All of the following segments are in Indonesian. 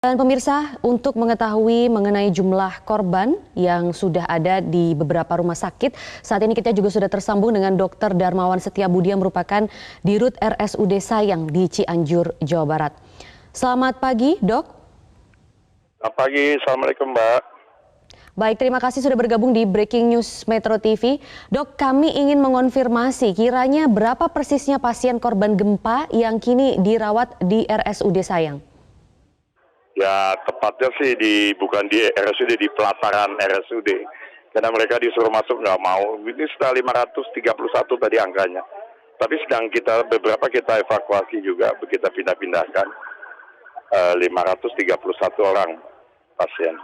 Dan pemirsa, untuk mengetahui mengenai jumlah korban yang sudah ada di beberapa rumah sakit, saat ini kita juga sudah tersambung dengan Dr. Darmawan Setiabudi yang merupakan Dirut RSUD Sayang di Cianjur, Jawa Barat. Selamat pagi, Dok. Selamat pagi, Assalamualaikum Mbak. Baik, terima kasih sudah bergabung di Breaking News Metro TV. Dok, kami ingin mengonfirmasi kiranya berapa persisnya pasien korban gempa yang kini dirawat di RSUD Sayang? Ya tepatnya sih bukan di RSUD, di pelataran RSUD. Karena mereka disuruh masuk nggak mau. Ini sudah 531 tadi angkanya. Tapi sedang beberapa kita evakuasi juga, kita pindah-pindahkan 531 orang pasien.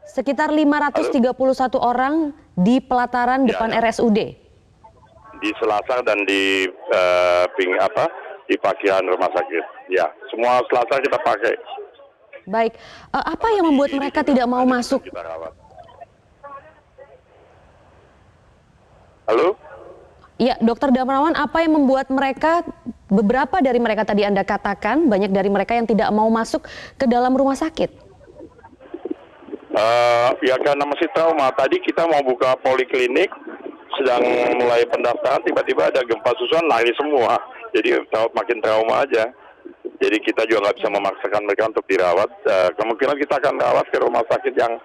Sekitar 531 orang di pelataran depan RSUD. Di Selasar dan di di parkiran rumah sakit. Ya, semua Selasar kita pakai. Baik, apa yang membuat mereka tidak mau masuk? Halo? Ya, Dokter Darmawan, apa yang membuat beberapa dari mereka tadi Anda katakan, banyak dari mereka yang tidak mau masuk ke dalam rumah sakit? Ya karena masih trauma. Tadi kita mau buka poliklinik, sedang mulai pendaftaran, tiba-tiba ada gempa susulan, lari semua. Jadi makin trauma aja. Jadi kita juga nggak bisa memaksakan mereka untuk dirawat. Kemungkinan kita akan rawat ke rumah sakit yang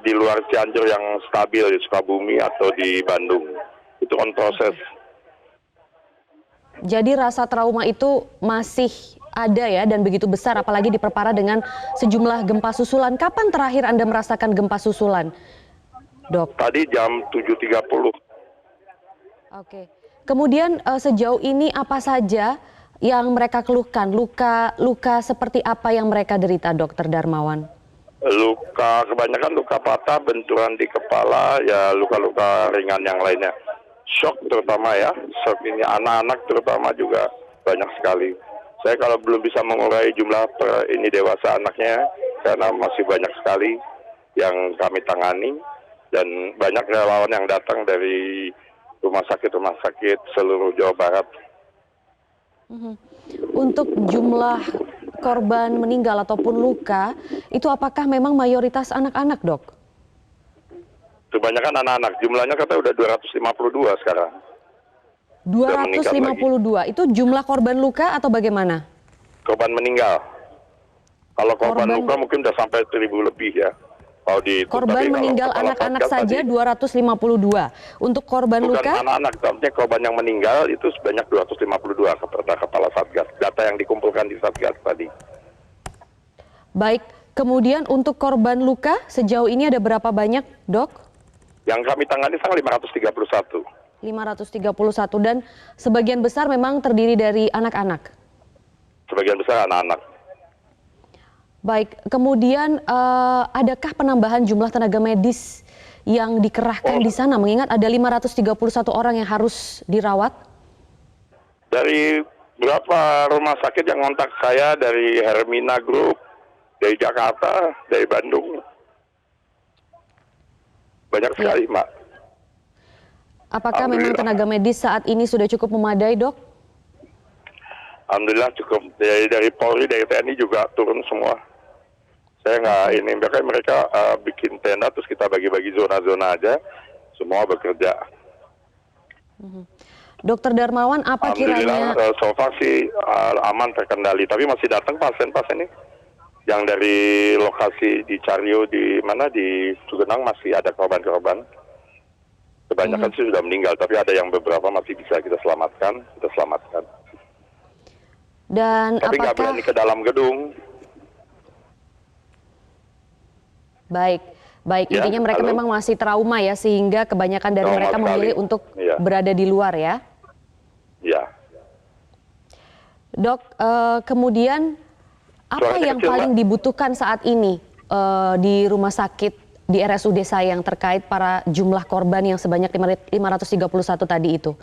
di luar Cianjur yang stabil, di Sukabumi atau di Bandung. Itu on proses. Jadi rasa trauma itu masih ada ya, dan begitu besar, apalagi diperparah dengan sejumlah gempa susulan. Kapan terakhir Anda merasakan gempa susulan, Dok? Tadi jam 7.30. Oke. Kemudian sejauh ini apa saja yang mereka keluhkan? Luka seperti apa yang mereka derita, Dokter Darmawan? Kebanyakan luka patah, benturan di kepala, ya luka-luka ringan yang lainnya. Shock terutama ya, shock ini anak-anak terutama juga banyak sekali. Saya kalau belum bisa mengurai jumlah ini dewasa anaknya, karena masih banyak sekali yang kami tangani, dan banyak relawan yang datang dari rumah sakit seluruh Jawa Barat. Untuk jumlah korban meninggal ataupun luka, itu apakah memang mayoritas anak-anak, Dok? Kebanyakan anak-anak, jumlahnya kata udah 252 sekarang. 252, itu jumlah korban luka atau bagaimana? Korban meninggal. Kalau korban luka mungkin udah sampai 1.000 lebih ya. Korban meninggal anak-anak saja 252. Untuk korban luka? Bukan anak-anak, tapi korban yang meninggal itu sebanyak 252 kepala Satgas. Data yang dikumpulkan di Satgas tadi. Baik, kemudian untuk korban luka sejauh ini ada berapa banyak, Dok? Yang kami tangani sangat 531. 531, dan sebagian besar memang terdiri dari anak-anak? Sebagian besar anak-anak. Baik, kemudian adakah penambahan jumlah tenaga medis yang dikerahkan di sana, mengingat ada 531 orang yang harus dirawat? Dari beberapa rumah sakit yang kontak saya, dari Hermina Group, dari Jakarta, dari Bandung. Banyak sekali, Mbak. Apakah memang tenaga medis saat ini sudah cukup memadai, Dok? Alhamdulillah cukup. Dari Polri, dari TNI juga turun semua. Saya nggak ini, mereka bikin tenda terus kita bagi-bagi zona-zona aja, semua bekerja. Dokter Darmawan, apa kiranya? Alhamdulillah so far sih aman, terkendali, tapi masih datang pasien-pasien ini. Yang dari lokasi di Caryo, di Cugenang masih ada korban-korban. Kebanyakan sih sudah meninggal, tapi ada yang beberapa masih bisa kita selamatkan. Dan tapi nggak berani ke dalam gedung. Baik. Ya, intinya mereka memang masih trauma ya, sehingga kebanyakan dari mereka memilih untuk berada di luar ya? Ya. Dok, kemudian apa yang paling dibutuhkan saat ini di rumah sakit di RSUD Sayang terkait para jumlah korban yang sebanyak 531 tadi itu?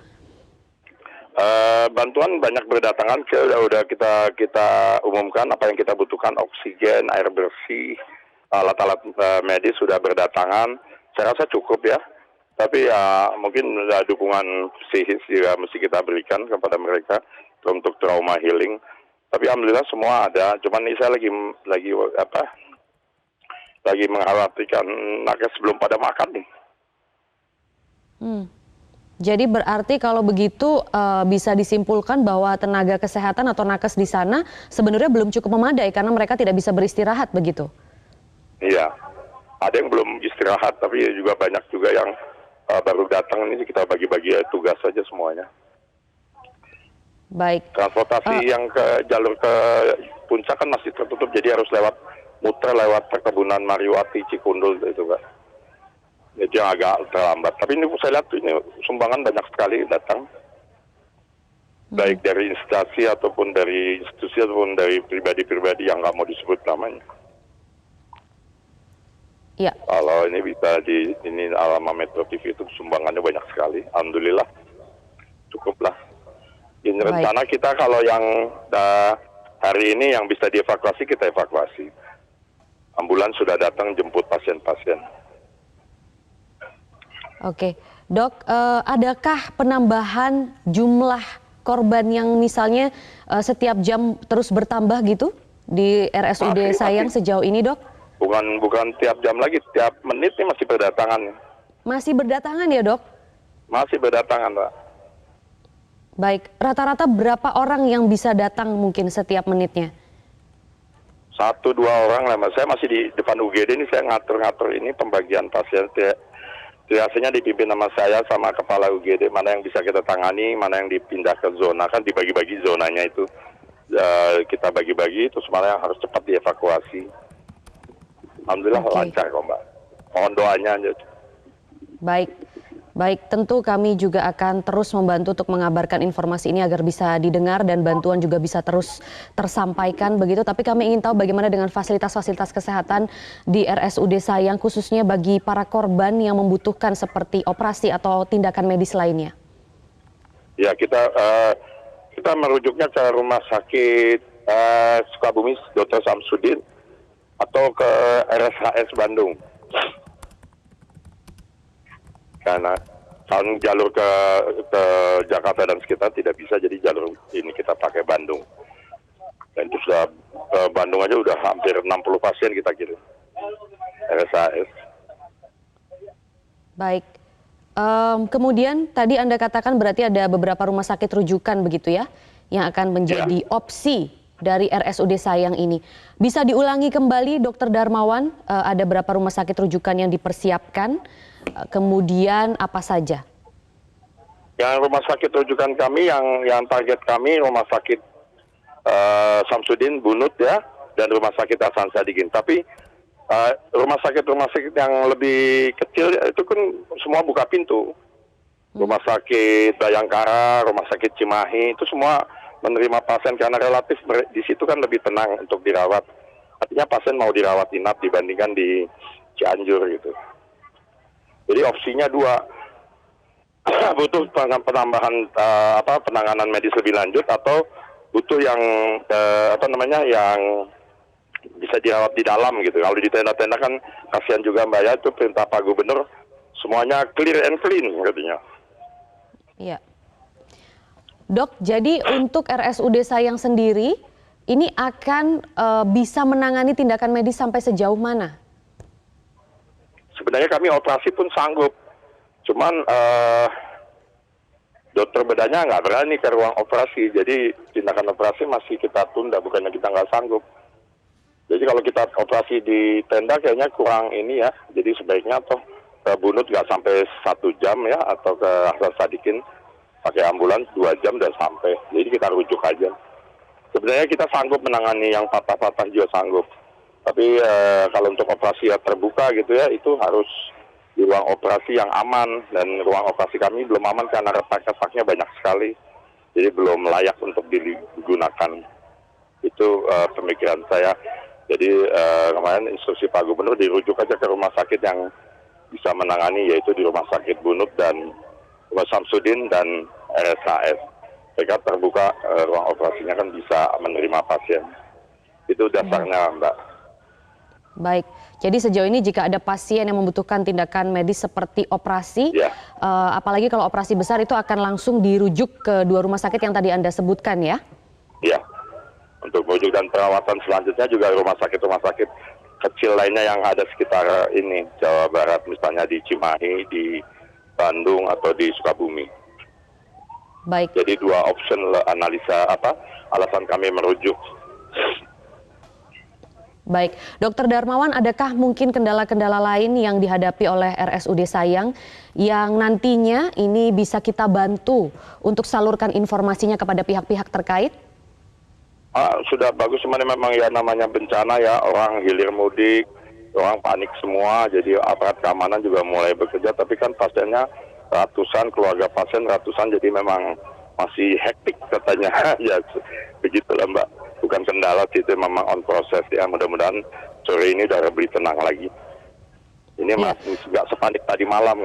Bantuan banyak berdatangan, udah kita umumkan apa yang kita butuhkan, oksigen, air bersih, alat-alat medis sudah berdatangan. Saya rasa cukup ya, tapi ya mungkin dukungan psikis juga mesti kita berikan kepada mereka untuk trauma healing. Tapi alhamdulillah semua ada. Cuman ini saya lagi mengkhawatirkan nakes belum pada makan nih. Jadi berarti kalau begitu bisa disimpulkan bahwa tenaga kesehatan atau nakes di sana sebenarnya belum cukup memadai karena mereka tidak bisa beristirahat begitu? Iya, ada yang belum istirahat, tapi juga banyak juga yang baru datang. Ini kita bagi-bagi tugas saja semuanya. Baik. Transportasi yang ke jalur ke puncak kan masih tertutup, jadi harus muter lewat perkebunan Mariwati, Cikundul itu Pak. Itu yang agak terlambat. Tapi ini saya lihat ini sumbangan banyak sekali datang. Baik dari instansi ataupun dari institusi ataupun dari pribadi-pribadi yang nggak mau disebut namanya. Ya. Kalau ini bisa ini Alama Metro TV itu sumbangannya banyak sekali. Alhamdulillah cukuplah. Ini rencana kita kalau yang hari ini yang bisa dievakuasi kita evakuasi. Ambulans sudah datang jemput pasien-pasien. Oke, Dok, adakah penambahan jumlah korban yang misalnya setiap jam terus bertambah gitu di RSUD Sayang sejauh ini, Dok? Bukan tiap jam lagi, tiap menit ini masih berdatangan. Masih berdatangan ya, Dok? Masih berdatangan, Pak. Baik, rata-rata berapa orang yang bisa datang mungkin setiap menitnya? 1-2 orang lah, Mas. Saya masih di depan UGD ini, saya ngatur-ngatur ini pembagian pasien. Biasanya dipimpin sama saya sama kepala UGD, mana yang bisa kita tangani, mana yang dipindah ke zona, kan dibagi-bagi zonanya itu. Kita bagi-bagi, terus mana yang harus cepat dievakuasi. Alhamdulillah lancar kok, Mbak. Mohon doanya aja. Baik, tentu kami juga akan terus membantu untuk mengabarkan informasi ini agar bisa didengar dan bantuan juga bisa terus tersampaikan begitu. Tapi kami ingin tahu bagaimana dengan fasilitas-fasilitas kesehatan di RSUD Sayang khususnya bagi para korban yang membutuhkan seperti operasi atau tindakan medis lainnya. Ya, kita merujuknya ke Rumah Sakit Sukabumi Dr. Samsudin atau ke RSHS Bandung. Karena jalur ke Jakarta dan sekitar tidak bisa, jadi jalur ini kita pakai Bandung. Dan itu sudah ke Bandung aja udah hampir 60 pasien kita kirim RSHS. Baik. Kemudian tadi Anda katakan berarti ada beberapa rumah sakit rujukan begitu ya yang akan menjadi opsi dari RSUD Sayang ini. Bisa diulangi kembali Dr. Darmawan, ada berapa rumah sakit rujukan yang dipersiapkan? Kemudian apa saja? Yang rumah sakit rujukan kami yang target kami rumah sakit Samsudin Bunut ya, dan rumah sakit Hasan Sadikin. Tapi rumah sakit yang lebih kecil itu kan semua buka pintu. Rumah sakit Bayangkara, rumah sakit Cimahi itu semua menerima pasien karena relatif di situ kan lebih tenang untuk dirawat. Artinya pasien mau dirawat inap dibandingkan di Cianjur gitu. Jadi opsinya 2, butuh penambahan penanganan medis lebih lanjut atau butuh yang yang bisa dirawat di dalam gitu. Kalau di tenda-tenda kan kasihan juga Mbak ya, itu perintah Pak Gubernur semuanya clear and clean katanya. Iya. Dok, jadi untuk RSUD Sayang sendiri ini akan bisa menangani tindakan medis sampai sejauh mana? Sebenarnya kami operasi pun sanggup, cuman dokter bedanya nggak berani ke ruang operasi, jadi tindakan operasi masih kita tunda, bukannya kita nggak sanggup. Jadi kalau kita operasi di tenda kayaknya kurang ini ya, jadi sebaiknya atau ke Bunut nggak sampai 1 jam ya, atau ke Hasan Sadikin pakai ambulans 2 jam udah sampai, jadi kita rujuk aja. Sebenarnya kita sanggup menangani yang patah-patah juga sanggup. Tapi kalau untuk operasi yang terbuka gitu ya, itu harus di ruang operasi yang aman. Dan ruang operasi kami belum aman karena retak-retaknya banyak sekali. Jadi belum layak untuk digunakan. Itu pemikiran saya. Jadi kemarin instruksi Pak Gubernur dirujuk aja ke rumah sakit yang bisa menangani, yaitu di Rumah Sakit Bunut dan Rumah Samsudin dan RSHS. Sehingga terbuka ruang operasinya kan bisa menerima pasien. Itu dasarnya Mbak. Baik, jadi sejauh ini jika ada pasien yang membutuhkan tindakan medis seperti operasi, apalagi kalau operasi besar itu akan langsung dirujuk ke 2 rumah sakit yang tadi Anda sebutkan ya? Iya, untuk merujuk, dan perawatan selanjutnya juga rumah sakit kecil lainnya yang ada sekitar ini Jawa Barat, misalnya di Cimahi, di Bandung atau di Sukabumi. Baik. Jadi 2 option analisa alasan kami merujuk. Baik, Dokter Darmawan, adakah mungkin kendala-kendala lain yang dihadapi oleh RSUD Sayang yang nantinya ini bisa kita bantu untuk salurkan informasinya kepada pihak-pihak terkait? Sudah bagus, memang ya namanya bencana ya, orang hilir mudik, orang panik semua, jadi aparat keamanan juga mulai bekerja, tapi kan pasiennya ratusan, keluarga pasien ratusan, jadi memang masih hektik katanya. Ya begitulah Mbak, bukan kendala sih, itu memang on proses ya, mudah-mudahan sore ini udah lebih tenang lagi. Ini masih nggak sepanik tadi malam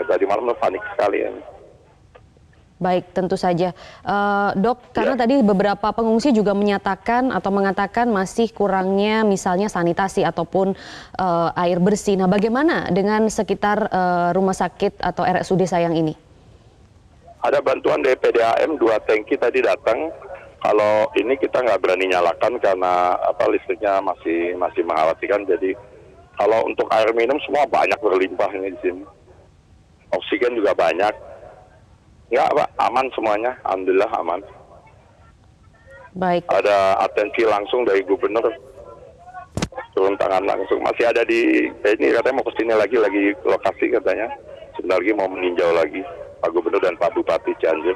panik sekali ya. Baik, tentu saja. Dok, karena tadi beberapa pengungsi juga menyatakan atau mengatakan masih kurangnya misalnya sanitasi ataupun air bersih. Nah, bagaimana dengan sekitar rumah sakit atau RSUD Sayang ini? Ada bantuan dari PDAM, 2 tangki tadi datang. Kalau ini kita nggak berani nyalakan karena listriknya masih mengkhawatirkan. Jadi kalau untuk air minum semua banyak berlimpah ini di sini. Oksigen juga banyak. Ya Pak, aman semuanya, alhamdulillah aman. Baik. Ada atensi langsung dari gubernur, turun tangan langsung. Masih ada di ini, katanya mau kesini lagi lokasi katanya. Sebentar lagi mau meninjau lagi Pak Gubernur dan Pak Bupati Cianjur.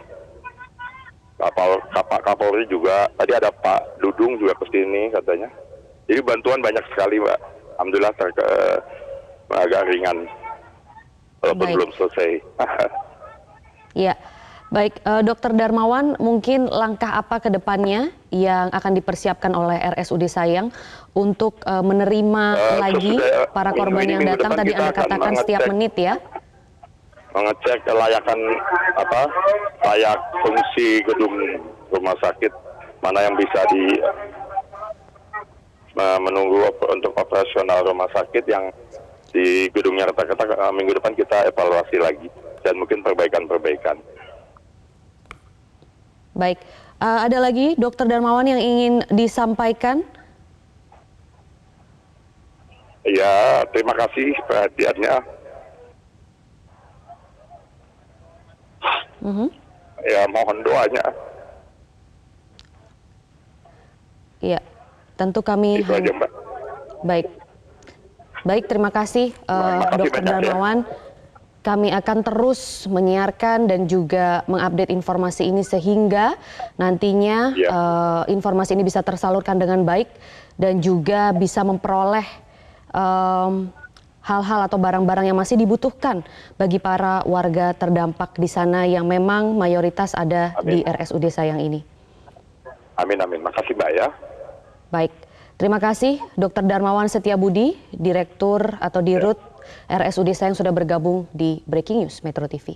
Kapolri juga, tadi ada Pak Dudung juga kesini katanya. Jadi bantuan banyak sekali Pak, alhamdulillah agak ringan, walaupun belum selesai. Ya, baik, Dokter Darmawan, mungkin langkah apa ke depannya yang akan dipersiapkan oleh RSUD Sayang untuk menerima lagi para korban yang datang? Tadi Anda katakan setiap menit ya? Mengecek kelayakan layak fungsi gedung rumah sakit, mana yang bisa menunggu untuk operasional rumah sakit yang di gedungnya retak-retak. Minggu depan kita evaluasi lagi dan mungkin perbaikan. Baik, ada lagi Dokter Darmawan yang ingin disampaikan? Ya, terima kasih perhatiannya. Ya, mohon doanya. Iya, tentu kami Itu aja, Mbak. Baik, terima kasih Dokter Darmawan. Kami akan terus menyiarkan dan juga mengupdate informasi ini sehingga nantinya informasi ini bisa tersalurkan dengan baik dan juga bisa memperoleh hal-hal atau barang-barang yang masih dibutuhkan bagi para warga terdampak di sana yang memang mayoritas ada di RSUD Sayang ini. Amin. Makasih Mbak ya. Baik, terima kasih Dr. Darmawan Setiabudi, Direktur atau Dirut RSUD Sayang sudah bergabung di Breaking News Metro TV.